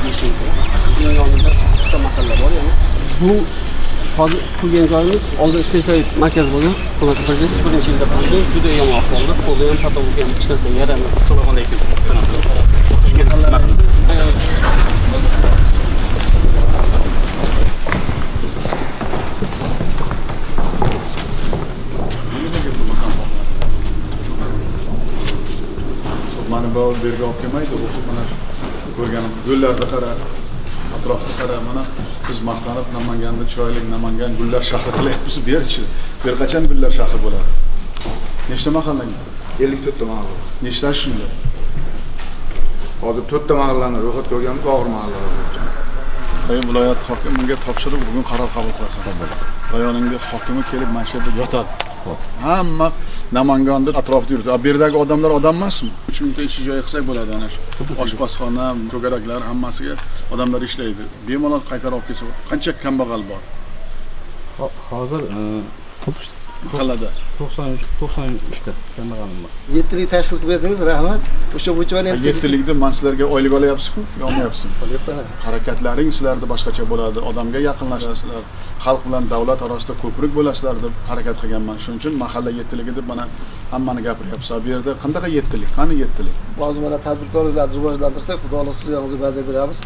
yashaydi. Uning yonida ikkita mahalla bor, ya'ni bu hozir qurgan joyimiz oldin Sesay markaz bo'lgan. Qo'lqopazda 1-yilda qurgan, juda yomon ahvolda, qo'lda ham patolog ham hech narsa yaramadi. Assalomu alaykum. Mana bu yerga olib kelmaydi, o'qib mana ko'rganim gullarni qara, atrofni qara, mana biz maqtanib Namanganda chiroyli Namangan gullar shahri qilyapmiz. Bu yer qachon gullar shahri bo'ladi? Nechta mahallang? 54 ta mahalla. Nechta shunda? Hozir 4 ta mahallani ro'yxatga olganmiz, og'ir mahallalar. Viloyat hokimiga topshirib, bugun qaror qabul qilasan. Rayoningda hokimi kelib mana shu yerda yotadi. Hamma Namanganda atrofda yuradi. Bu yerdagi odamlar odam emasmi? 3 mingta ish joyi qilsak bo'ladi ana shu. Oshpazxona, to'garaklar hammasiga odamlar ishlaydi. Bemalol qaytarib olib kelsa, qancha kambag'al bor? Hozir Mahallada 93 ta kambag'alim bor. 7 tashkil berdingiz, rahmat. O'sha bo'yicha ham 7likda man sizlarga oylik olyapsiz-ku, olmayapsiz. Harakatlaring sizlarda boshqacha bo'ladi. Odamga yaqinlashasizlar, xalq bilan davlat orasida ko'prik bo'lasizlar deb harakat qilganman. Shuning uchun mahalla 7ligi deb mana hammani gapiryapsiz. Bu yerda qanday 7lik? Qani 7lik? Hozir mana tadbirkorliklarni rivojlantirsak, Xudo xohlasa sizlarga va'da beramiz.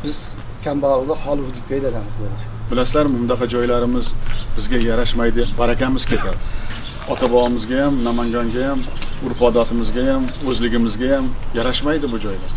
Biz kambag'allikni holi hududga aylanamiz. Bilasizlarmi, bundaqa joylarimiz bizga yarashmaydi, barakamiz ketadi. Ota-bobomizga ham, Namanganga ham, urf-odatimizga ham, o'zligimizga ham yarashmaydi bu joylar.